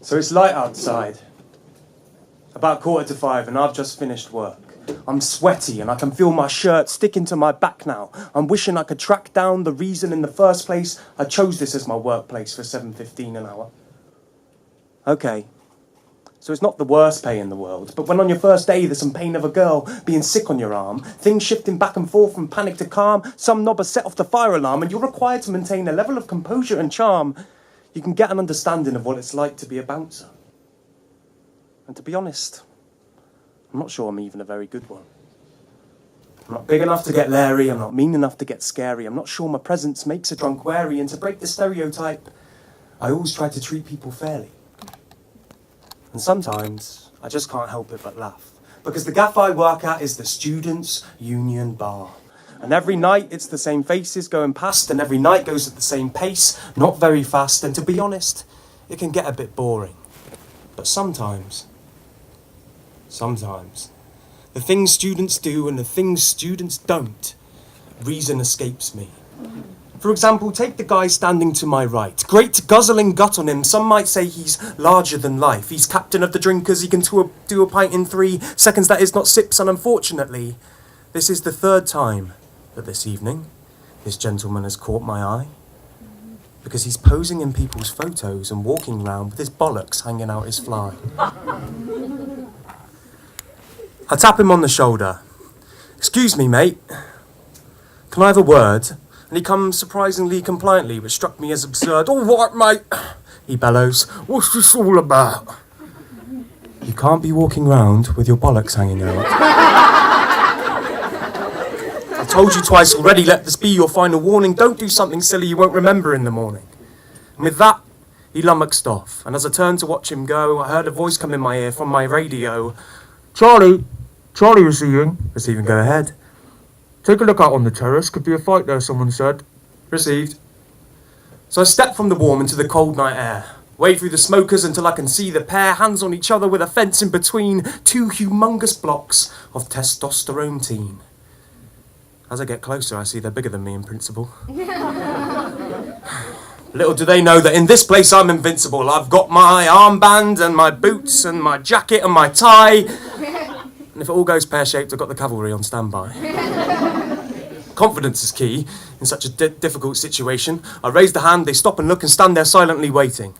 So it's light outside. About 4:45 and I've just finished work. I'm sweaty and I can feel my shirt sticking to my back now. I'm wishing I could track down the reason in the first place I chose this as my workplace for $7.15 an hour. Okay, so it's not the worst pay in the world, but when on your first day there's some pain of a girl being sick on your arm, things shifting back and forth from panic to calm, some knob has set off the fire alarm and you're required to maintain a level of composure and charm, you can get an understanding of what it's like to be a bouncer. And to be honest, I'm not sure I'm even a very good one. I'm not big enough to get leery, I'm not mean enough to get scary, I'm not sure my presence makes a drunk wary, and to break the stereotype, I always try to treat people fairly. And sometimes, I just can't help it but laugh, because the gaff I work at is the Students' Union Bar. And every night it's the same faces going past, and every night goes at the same pace, not very fast, and to be honest, it can get a bit boring. But sometimes, the things students do and the things students don't, reason escapes me. For example, take the guy standing to my right. Great guzzling gut on him. Some might say he's larger than life. He's captain of the drinkers. He can do a pint in 3 seconds. That is not sips. And unfortunately, this is the 3rd time that this evening this gentleman has caught my eye. Because he's posing in people's photos and walking around with his bollocks hanging out his fly. I tap him on the shoulder. "Excuse me, mate. Can I have a word?" And he comes surprisingly compliantly, which struck me as absurd. "All right, mate," he bellows. "What's this all about?" "You can't be walking round with your bollocks hanging out." "I told you twice already, let this be your final warning. Don't do something silly you won't remember in the morning." And with that, he lummoxed off. And as I turned to watch him go, I heard a voice come in my ear from my radio. Charlie receiving. Receiving, go ahead." "Take a look out on the terrace. Could be a fight there," someone said. Received. So I step from the warm into the cold night air. Wade through the smokers until I can see the pair, hands on each other with a fence in between, 2 humongous blocks of testosterone teen. As I get closer, I see they're bigger than me in principle. Little do they know that in this place I'm invincible. I've got my armband and my boots and my jacket and my tie. And if it all goes pear-shaped, I've got the cavalry on standby. Confidence is key in such a difficult situation. I raise the hand, they stop and look and stand there silently waiting.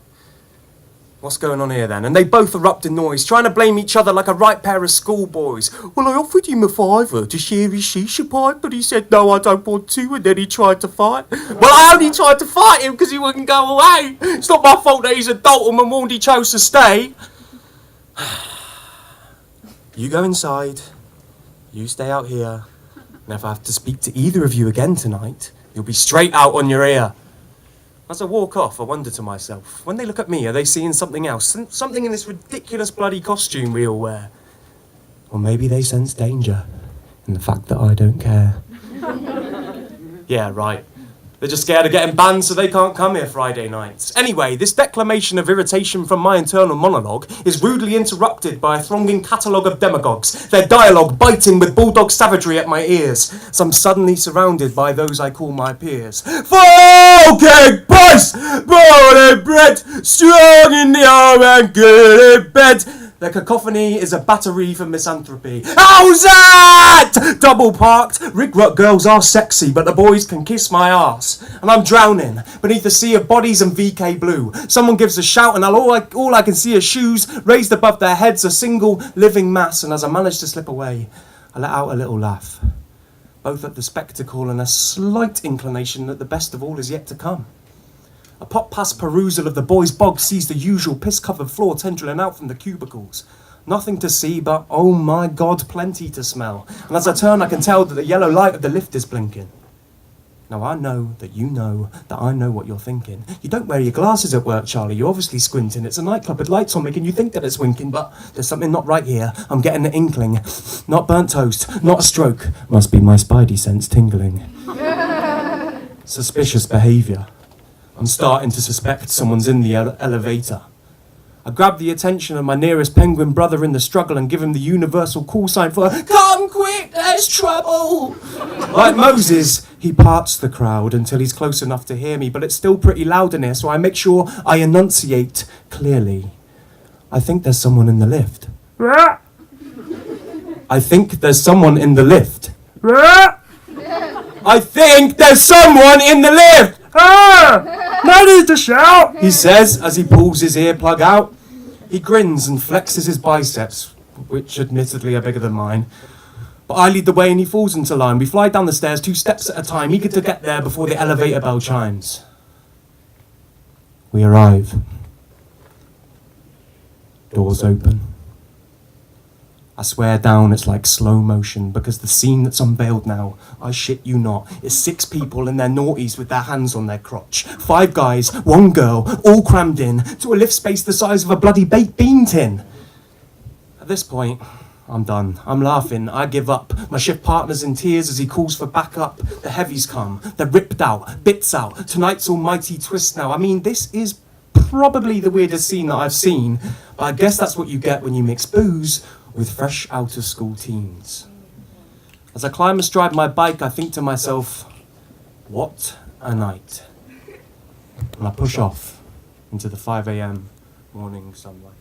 What's going on here then? And they both erupt in noise, trying to blame each other like a right pair of schoolboys. "Well, I offered him a $5 to share his shisha pipe, but he said, no, I don't want to, and then he tried to fight." "Well, I only tried to fight him because he wouldn't go away. It's not my fault that he's a Dalton and warned he chose to stay." "You go inside, you stay out here, and if I have to speak to either of you again tonight, you'll be straight out on your ear." As I walk off, I wonder to myself, when they look at me, are they seeing something else? Something in this ridiculous bloody costume we all wear? Or maybe they sense danger in the fact that I don't care. Yeah, right. They're just scared of getting banned so they can't come here Friday nights. Anyway, this declamation of irritation from my internal monologue is rudely interrupted by a thronging catalogue of demagogues, their dialogue biting with bulldog savagery at my ears, as I'm suddenly surrounded by those I call my peers. "Okay, boys! Born and bred, strong in the arm and good in bed." Their cacophony is a battery for misanthropy. "How's that?" Double parked. Rig-rut girls are sexy, but the boys can kiss my arse. And I'm drowning beneath a sea of bodies and VK blue. Someone gives a shout and all I can see are shoes raised above their heads, a single living mass. And as I manage to slip away, I let out a little laugh, both at the spectacle and a slight inclination that the best of all is yet to come. A pop-past perusal of the boys' bog sees the usual piss-covered floor tendriling out from the cubicles. Nothing to see, but, oh my God, plenty to smell. And as I turn, I can tell that the yellow light of the lift is blinking. Now, I know that you know that I know what you're thinking. You don't wear your glasses at work, Charlie. You're obviously squinting. It's a nightclub with lights on making you think that it's winking, but there's something not right here. I'm getting an inkling. Not burnt toast, not a stroke. Must be my spidey sense tingling. Suspicious behaviour. I'm starting to suspect someone's in the elevator. I grab the attention of my nearest penguin brother in the struggle and give him the universal call sign for "Come quick, there's trouble!" Like Moses, he parts the crowd until he's close enough to hear me, but it's still pretty loud in here, so I make sure I enunciate clearly. I think there's someone in the lift. I think there's someone in the lift. I think there's someone in the lift! No need to shout! He says as he pulls his earplug out. He grins and flexes his biceps, which admittedly are bigger than mine. But I lead the way and he falls into line. We fly down the stairs 2 steps at a time, eager to get there before the elevator bell chimes. We arrive. Doors open. I swear down it's like slow motion, because the scene that's unveiled now, I shit you not, is 6 people in their noughties with their hands on their crotch. 5 guys, 1 girl, all crammed in to a lift space the size of a bloody baked bean tin. At this point, I'm done. I'm laughing. I give up. My shift partner's in tears as he calls for backup. The heavies come. They're ripped out. Bits out. Tonight's almighty twist now. I mean, this is probably the weirdest scene that I've seen, but I guess that's what you get when you mix booze with fresh out-of-school teens. As I climb and stride my bike, I think to myself, what a night. And I push off into the 5 a.m. morning sunlight.